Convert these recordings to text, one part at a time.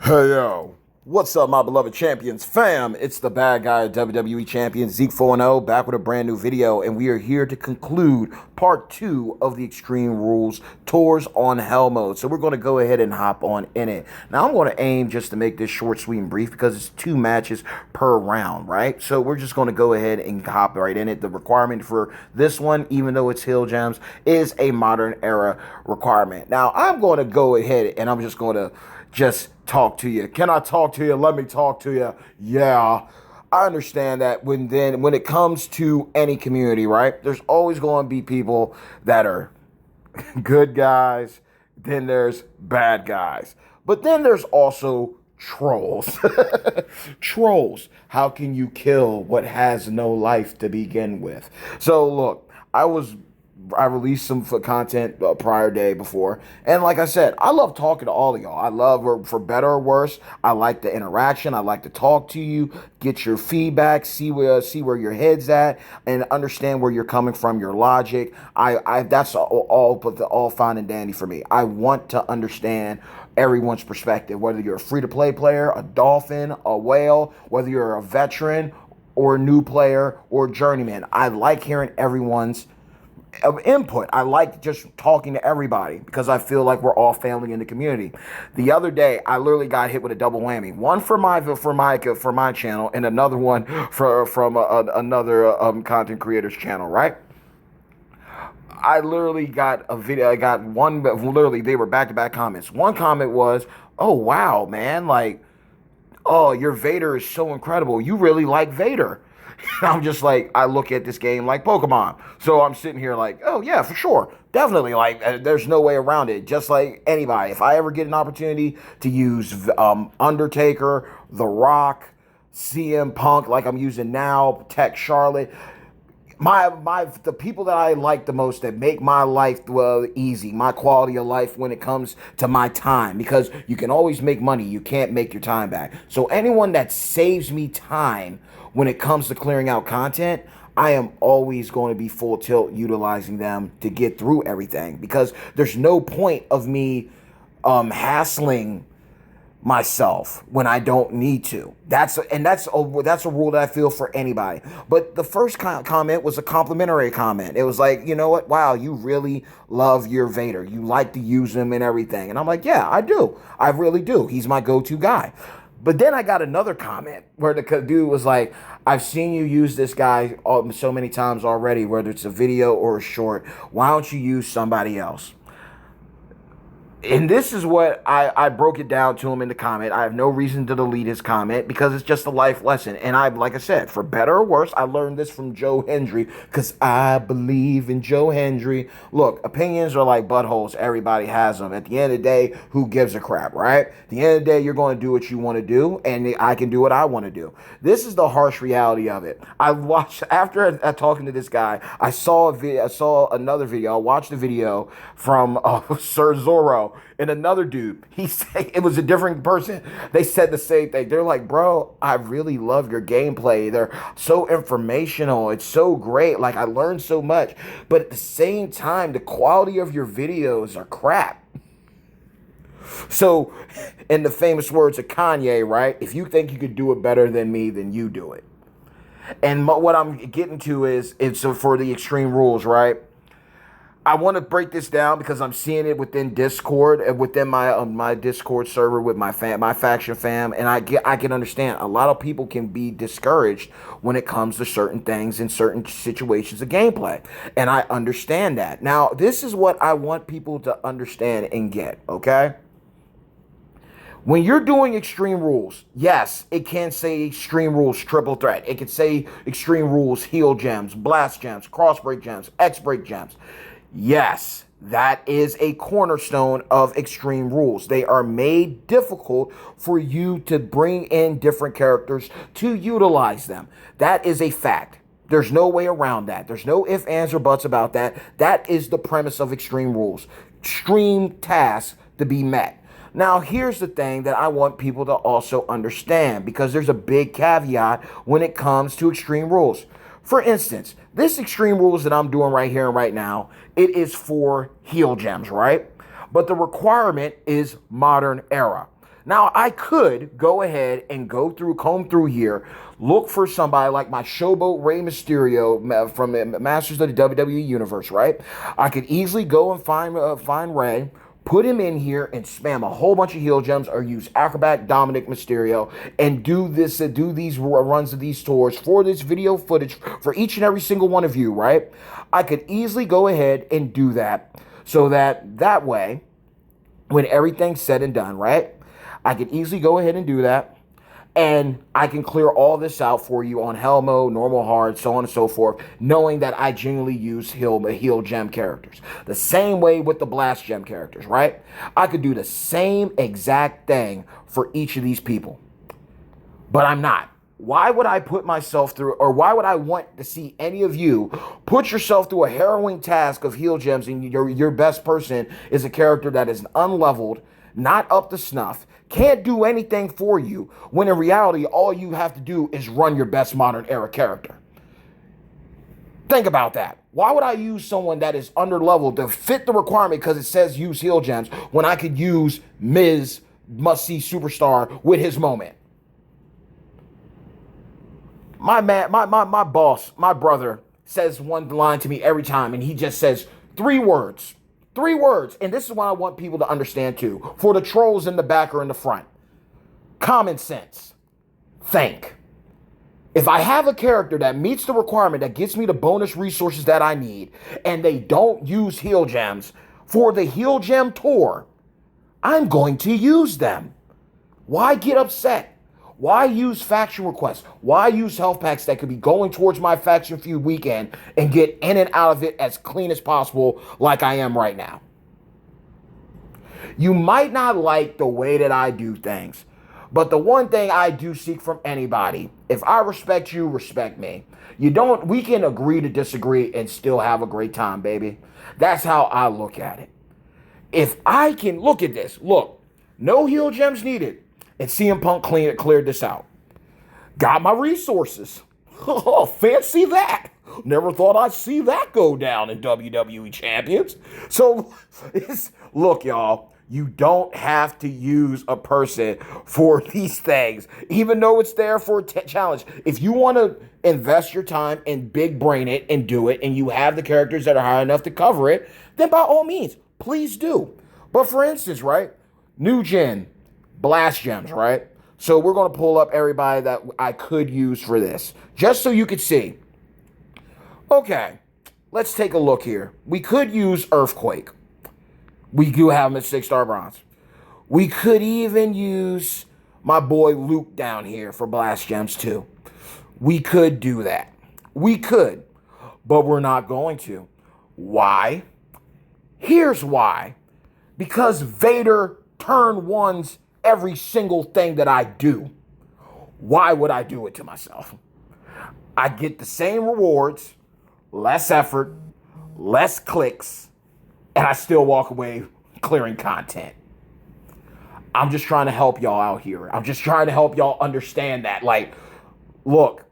Hey yo, what's up, my beloved champions fam? It's the bad guy, WWE champion Zeke 4-0, back with a brand new video, and we are here to conclude part 2 of the Extreme Rules Tours on Hell mode. So we're going to go ahead and hop on in it. Now I'm going to aim just to make this short, sweet, and brief because it's 2 matches per round, right? So we're just going to go ahead and hop right in it. The requirement for this one, even though it's Hill Gems, is a modern era requirement. Now I'm going to go ahead and I'm just going to talk to you. Can I talk to you? Let me talk to you. Yeah. I understand that when it comes to any community, right? There's always going to be people that are good guys, then there's bad guys. But then there's also trolls. Trolls. How can you kill what has no life to begin with? So look, I released some content prior day before, and like I said, I love talking to all of y'all. I love, for better or worse, I like the interaction. I like to talk to you, get your feedback, see where your head's at, and understand where you're coming from, your logic. I that's all fine and dandy for me. I want to understand everyone's perspective, whether you're a free-to-play player, a dolphin, a whale, whether you're a veteran or a new player or journeyman. I like hearing everyone's of input. I like just talking to everybody because I feel like we're all family in the community. The other day, I literally got hit with a double whammy. One for my channel, and another one from another content creator's channel. Right? I literally got a video. I got one. Literally, they were back-to-back comments. One comment was, "Oh wow, man! Like, oh, your Vader is so incredible. You really like Vader." I'm just like, I look at this game like Pokemon. So I'm sitting here like, oh yeah, for sure. Definitely, like, there's no way around it. Just like anybody. If I ever get an opportunity to use Undertaker, The Rock, CM Punk, like I'm using now, Tech Charlotte, the people that I like the most, that make my life easy, my quality of life when it comes to my time, because you can always make money, you can't make your time back. So anyone that saves me time when it comes to clearing out content, I am always going to be full tilt utilizing them to get through everything, because there's no point of me hassling myself when I don't need to. That's a rule that I feel for anybody. But the first comment was a complimentary comment. It was like, you know what? Wow, you really love your Vader. You like to use him and everything. And I'm like, yeah, I do. I really do. He's my go-to guy. But then I got another comment where the dude was like, I've seen you use this guy so many times already, whether it's a video or a short. Why don't you use somebody else? And this is what I broke it down to him in the comment. I have no reason to delete his comment because it's just a life lesson. And like I said, for better or worse, I learned this from Joe Hendry because I believe in Joe Hendry. Look, opinions are like buttholes. Everybody has them. At the end of the day, who gives a crap, right? At the end of the day, you're going to do what you want to do, and I can do what I want to do. This is the harsh reality of it. I watched, after talking to this guy, I saw another video. I watched a video from Sir Zorro and another dude. He said it was a different person. They said the same thing. They're like, bro, I really love your gameplay. They're so informational. It's so great. Like, I learned so much. But at the same time, the quality of your videos are crap. So, in the famous words of Kanye, right? If you think you could do it better than me, then you do it. And what I'm getting to is, it's for the Extreme Rules, right? I want to break this down because I'm seeing it within Discord and within my Discord server with my faction fam, and I can understand a lot of people can be discouraged when it comes to certain things in certain situations of gameplay, and I understand that. Now, this is what I want people to understand and get, okay? When you're doing Extreme Rules, yes, it can say Extreme Rules Triple Threat. It can say Extreme Rules Heal Gems, Blast Gems, Crossbreak Gems, X-Break Gems. Yes, that is a cornerstone of Extreme Rules. They are made difficult for you to bring in different characters to utilize them. That is a fact. There's no way around that. There's no ifs, ands, or buts about that. That is the premise of Extreme Rules. Extreme tasks to be met. Now, here's the thing that I want people to also understand, because there's a big caveat when it comes to Extreme Rules. For instance, this Extreme Rules that I'm doing right here and right now, it is for heal gems, right? But the requirement is modern era. Now, I could go ahead and comb through here, look for somebody like my showboat Rey Mysterio from Masters of the WWE Universe, right? I could easily go and find Rey, put him in here and spam a whole bunch of heel gems, or use Acrobat Dominic Mysterio and do these runs of these tours for this video footage for each and every single one of you, right? I could easily go ahead and do that so that way, when everything's said and done, right? I could easily go ahead and do that. And I can clear all this out for you on hell mode, normal, hard, so on and so forth, knowing that I genuinely use heal gem characters. The same way with the blast gem characters, right? I could do the same exact thing for each of these people. But I'm not. Why would I put myself through, or why would I want to see any of you put yourself through a harrowing task of heal gems and your best person is a character that is unleveled, not up to snuff, can't do anything for you, when in reality, all you have to do is run your best modern era character? Think about that. Why would I use someone that is underleveled to fit the requirement because it says use heal gems when I could use Miz must-see superstar with his moment? My man, my boss, my brother says one line to me every time, and he just says 3 words. 3 words. And this is what I want people to understand too. For the trolls in the back or in the front. Common sense. Think. If I have a character that meets the requirement, that gets me the bonus resources that I need, and they don't use heal gems for the heal gem tour, I'm going to use them. Why get upset? Why use faction requests? Why use health packs that could be going towards my faction feud weekend and get in and out of it as clean as possible like I am right now? You might not like the way that I do things, but the one thing I do seek from anybody, if I respect you, respect me. We can agree to disagree and still have a great time, baby. That's how I look at it. If I can look at this, look, no heal gems needed. And CM Punk cleared this out. Got my resources. Oh, fancy that. Never thought I'd see that go down in WWE Champions. So, look, y'all, you don't have to use a person for these things, even though it's there for a challenge. If you want to invest your time and big brain it and do it, and you have the characters that are high enough to cover it, then by all means, please do. But for instance, right, new gen, blast gems, right? So we're going to pull up everybody that I could use for this, just so you could see. Okay, let's take a look here. We could use Earthquake. We do have him at 6-star bronze. We could even use my boy Luke down here for blast gems too. We could do that. We could, but we're not going to. Why? Here's why. Because Vader turn ones every single thing that I do. Why would I do it to myself? I get the same rewards, less effort, less clicks, and I still walk away clearing content. I'm just trying to help y'all out here. I'm just trying to help y'all understand that. Like, look,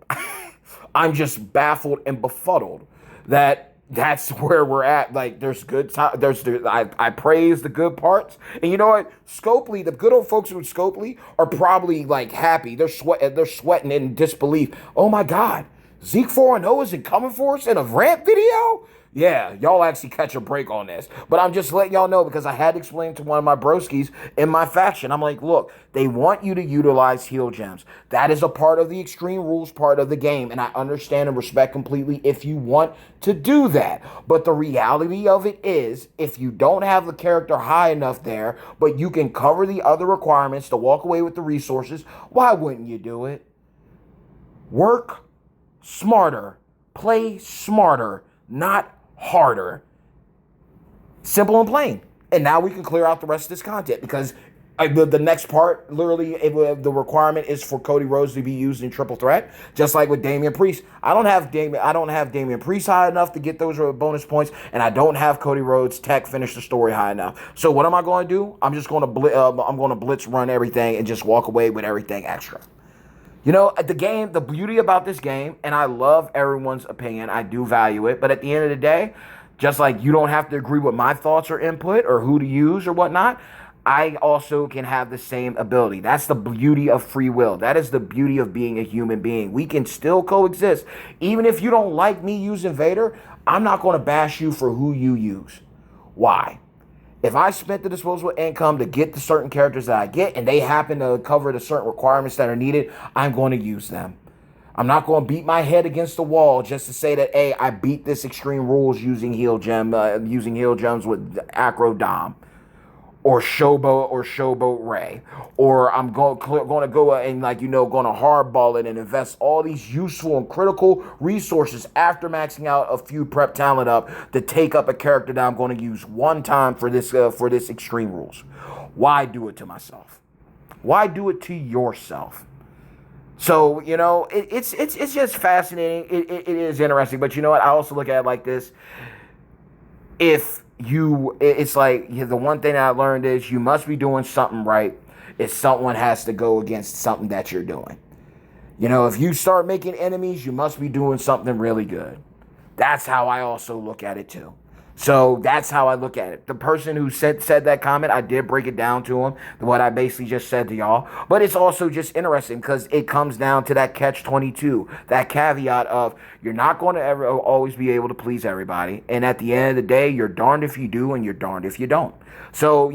I'm just baffled and befuddled that that's where we're at. Like, there's good time. I praise the good parts. And you know what? Scopely, the good old folks with Scopely are probably like happy. They're sweating in disbelief. Oh my God, Zeke 4-0 isn't coming for us in a rant video? Yeah, y'all actually catch a break on this. But I'm just letting y'all know because I had to explain to one of my broskies in my faction. I'm like, look, they want you to utilize heal gems. That is a part of the Extreme Rules part of the game. And I understand and respect completely if you want to do that. But the reality of it is, if you don't have the character high enough there, but you can cover the other requirements to walk away with the resources, why wouldn't you do it? Work smarter. Play smarter, not harder. Simple and plain. And now we can clear out the rest of this content because the next part, literally, the requirement is for Cody Rhodes to be used in triple threat, just like with Damian Priest. I don't have Damian Priest high enough to get those bonus points, and I don't have Cody Rhodes tech finish the story high enough. So what am I going to do? I'm just going to blitz run everything and just walk away with everything extra. You know, the beauty about this game, and I love everyone's opinion, I do value it, but at the end of the day, just like you don't have to agree with my thoughts or input or who to use or whatnot, I also can have the same ability. That's the beauty of free will. That is the beauty of being a human being. We can still coexist. Even if you don't like me using Vader, I'm not going to bash you for who you use. Why? If I spent the disposable income to get the certain characters that I get and they happen to cover the certain requirements that are needed, I'm going to use them. I'm not going to beat my head against the wall just to say that, hey, I beat this Extreme Rules using using heal gems with Acro Dom or Showboat Ray, or I'm going to go and going to hardball it and invest all these useful and critical resources after maxing out a few prep talent up to take up a character that I'm going to use one time for this Extreme Rules. Why do it to myself? Why do it to yourself? So, it's just fascinating. It is interesting, but you know what? I also look at it like this. It's like the one thing I learned is you must be doing something right if someone has to go against something that you're doing. If you start making enemies, you must be doing something really good. That's how I also look at it too. So that's how I look at it. The person who said that comment, I did break it down to him, what I basically just said to y'all. But it's also just interesting because it comes down to that catch-22, that caveat of you're not going to ever always be able to please everybody. And at the end of the day, you're darned if you do and you're darned if you don't. So,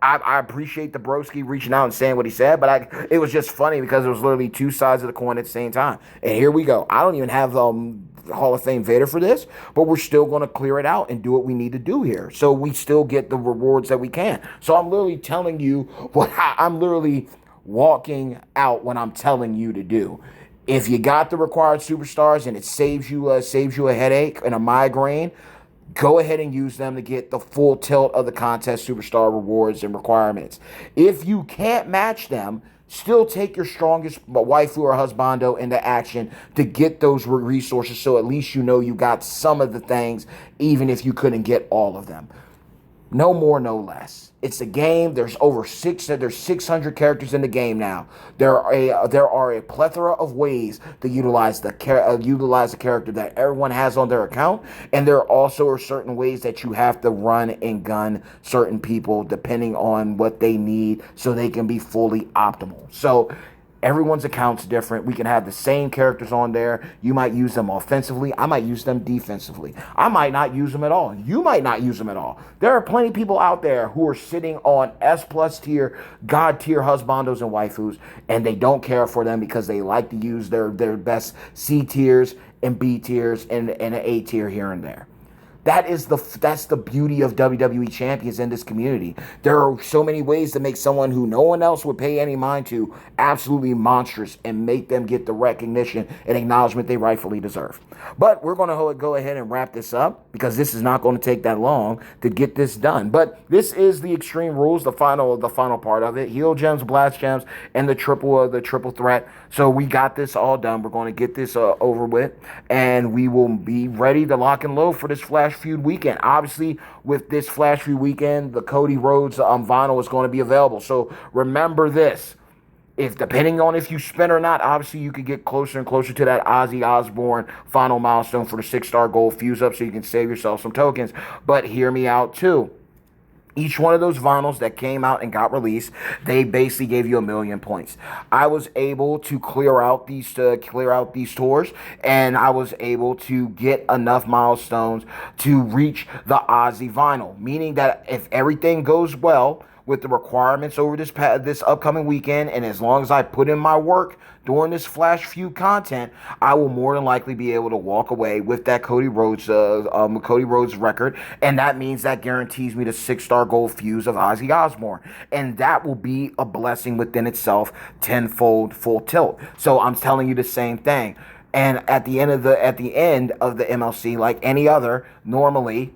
I appreciate the broski reaching out and saying what he said, but it was just funny because it was literally two sides of the coin at the same time. And here we go. I don't even have Hall of Fame Vader for this, but we're still going to clear it out and do what we need to do here. So we still get the rewards that we can. So I'm literally telling you what I'm literally walking out when I'm telling you to do. If you got the required superstars and it saves you a headache and a migraine, go ahead and use them to get the full tilt of the contest superstar rewards and requirements. If you can't match them, still take your strongest waifu or husbando into action to get those resources so at least you got some of the things, even if you couldn't get all of them. No more, no less. It's a game. There's 600 characters in the game now. There are a plethora of ways to utilize the character that everyone has on their account, and there also are certain ways that you have to run and gun certain people depending on what they need so they can be fully optimal. So everyone's account's different. We can have the same characters on there. You might use them offensively. I might use them defensively. I might not use them at all. You might not use them at all. There are plenty of people out there who are sitting on S+ tier, God tier husbandos and waifus, and they don't care for them because they like to use their best C tiers and B tiers and an A tier here and there. That's the beauty of WWE champions in this community. There are so many ways to make someone who no one else would pay any mind to absolutely monstrous and make them get the recognition and acknowledgement they rightfully deserve. But we're going to go ahead and wrap this up because this is not going to take that long to get this done. But this is the Extreme Rules, the final part of it. Heal gems, blast gems, and the triple threat. So we got this all done. We're going to get this over with, and we will be ready to lock and load for this Flash Feud weekend. Obviously, with this Flash Feud weekend, the Cody Rhodes vinyl is going to be available. So remember this. If depending on if you spin or not, obviously you could get closer and closer to that Ozzy Osbourne final milestone for the 6-star gold fuse up so you can save yourself some tokens. But hear me out too. Each one of those vinyls that came out and got released, they basically gave you 1,000,000 points. I was able to clear out these tours, and I was able to get enough milestones to reach the Ozzy vinyl. Meaning that if everything goes well with the requirements over this upcoming weekend, and as long as I put in my work during this Flash Feud content, I will more than likely be able to walk away with that Cody Rhodes record, and that means that guarantees me the 6-star gold fuse of Ozzy Osbourne, and that will be a blessing within itself, tenfold full tilt. So I'm telling you the same thing. And at the end of the MLC, like any other, normally,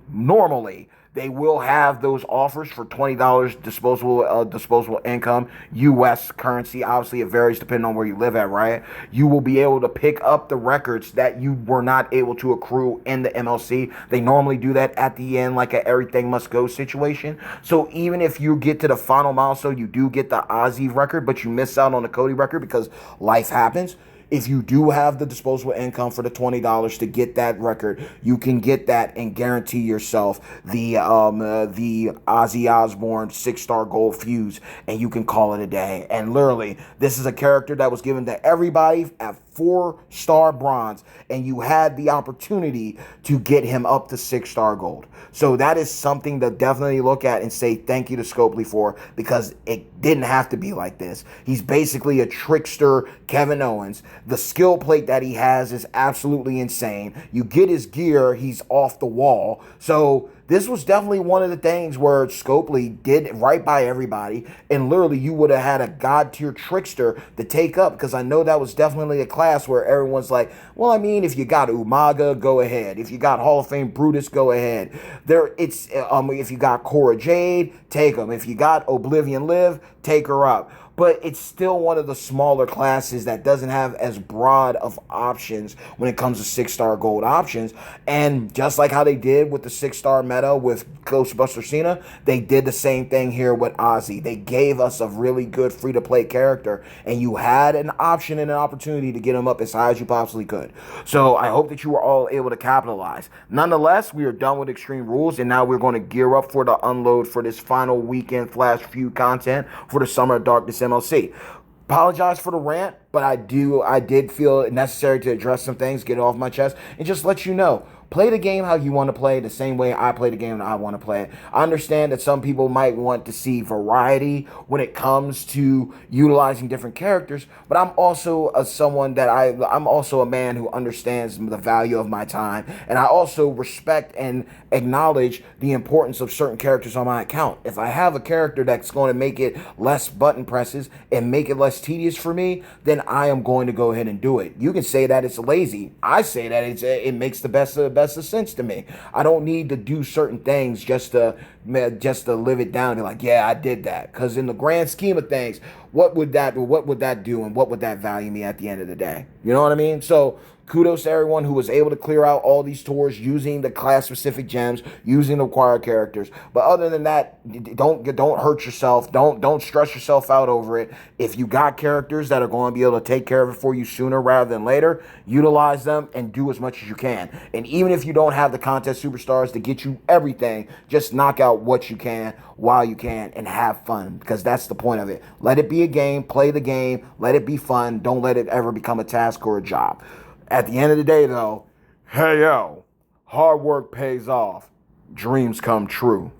they will have those offers for $20 disposable income, U.S. currency. Obviously, it varies depending on where you live at, right? You will be able to pick up the records that you were not able to accrue in the MLC. They normally do that at the end, like a everything must go situation. So even if you get to the final milestone, you do get the Ozzy record, but you miss out on the Cody record because life happens. if you do have the disposable income for the $20 to get that record, you can get that and guarantee yourself the Ozzy Osbourne 6-star gold fuse, and you can call it a day. And literally, this is a character that was given to everybody at 4-star bronze, and you had the opportunity to get him up to 6-star gold. So that is something to definitely look at and say thank you to Scopely for, because it didn't have to be like this. He's basically a trickster Kevin Owens. The skill plate that he has is absolutely insane. You get his gear, he's off the wall. So this was definitely one of the things where Scopely did right by everybody, and literally you would have had a god tier trickster to take up, because I know that was definitely a class where everyone's like, well, I mean, if you got Umaga, go ahead. If you got Hall of Fame Brutus, go ahead. If you got Cora Jade, take them. If you got Oblivion Liv, take her up. But it's still one of the smaller classes that doesn't have as broad of options when it comes to 6-star gold options. And just like how they did with the 6-star meta with Ghostbuster Cena, they did the same thing here with Ozzy. They gave us a really good free-to-play character, and you had an option and an opportunity to get him up as high as you possibly could. So I hope that you were all able to capitalize. Nonetheless, we are done with Extreme Rules, and now we're going to gear up for the unload for this final weekend Flash Feud content for the Summer of Darkness MLC. Apologize for the rant, but I did feel it necessary to address some things, get it off my chest, and just let you know. Play the game how you want to play, the same way I play the game that I want to play it. I understand that some people might want to see variety when it comes to utilizing different characters, but I'm also I'm also a man who understands the value of my time, and I also respect and acknowledge the importance of certain characters on my account. If I have a character that's going to make it less button presses and make it less tedious for me, then I am going to go ahead and do it. You can say that it's lazy. I say that it makes the best of sense to me. I don't need to do certain things just to live it down and be like, yeah, I did that. Because in the grand scheme of things, what would that do, and what would that value me at the end of the day? You know what I mean? So kudos to everyone who was able to clear out all these tours using the class-specific gems, using the acquired characters. But other than that, don't hurt yourself. Don't stress yourself out over it. If you got characters that are going to be able to take care of it for you sooner rather than later, utilize them and do as much as you can. And even if you don't have the contest superstars to get you everything, just knock out what you can while you can and have fun, because that's the point of it. Let it be a game. Play the game. Let it be fun. Don't let it ever become a task or a job. At the end of the day, though, hey, yo, hard work pays off. Dreams come true.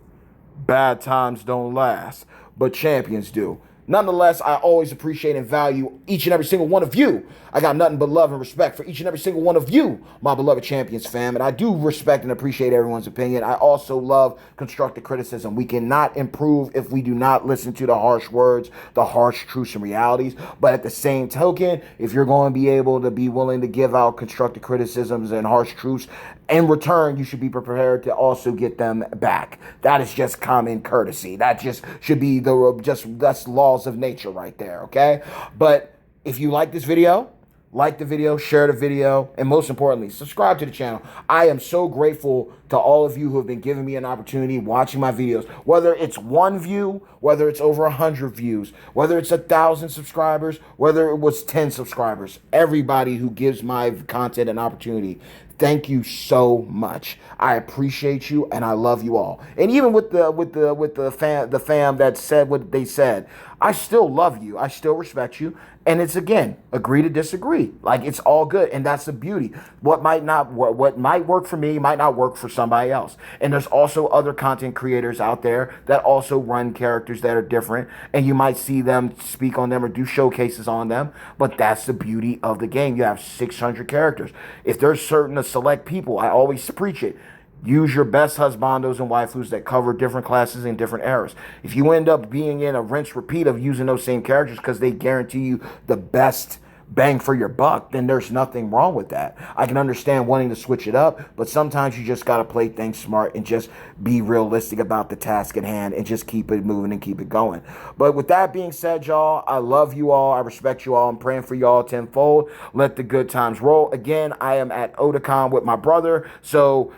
Bad times don't last, but champions do. Nonetheless, I always appreciate and value each and every single one of you. I got nothing but love and respect for each and every single one of you, my beloved champions fam. And I do respect and appreciate everyone's opinion. I also love constructive criticism. We cannot improve if we do not listen to the harsh words, the harsh truths and realities. But at the same token, if you're going to be able to be willing to give out constructive criticisms and harsh truths, in return, you should be prepared to also get them back. That is just common courtesy. That just should be that's laws of nature right there, okay? But if you like this video, like the video, share the video, and most importantly, subscribe to the channel. I am so grateful to all of you who have been giving me an opportunity watching my videos, whether it's 1 view, whether it's over 100 views, whether it's 1,000 subscribers, whether it was 10 subscribers. Everybody who gives my content an opportunity, thank you so much. I appreciate you and I love you all. And even with the fam that said what they said, I still love you. I still respect you. And it's, again, agree to disagree. Like, it's all good, and that's the beauty. What might work for me might not work for somebody else. And there's also other content creators out there that also run characters that are different, and you might see them speak on them or do showcases on them. But that's the beauty of the game. You have 600 characters. If there's certain select people, I always preach it. Use your best husbandos and waifus that cover different classes in different eras. If you end up being in a rinse repeat of using those same characters because they guarantee you the best bang for your buck, then there's nothing wrong with that. I can understand wanting to switch it up, but sometimes you just got to play things smart and just be realistic about the task at hand and just keep it moving and keep it going. But with that being said, y'all, I love you all. I respect you all. I'm praying for y'all tenfold. Let the good times roll. Again, I am at Otakon with my brother, so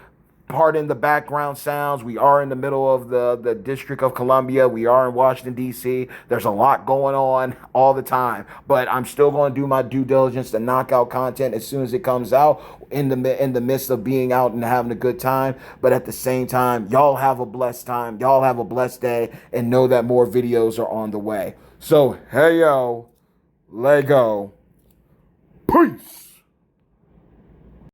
pardon the background sounds. We are in the middle of the District of Columbia. We are in Washington, D.C. There's a lot going on all the time. But I'm still going to do my due diligence to knock out content as soon as it comes out in the midst of being out and having a good time. But at the same time, y'all have a blessed time. Y'all have a blessed day. And know that more videos are on the way. So, hey, yo, Lego.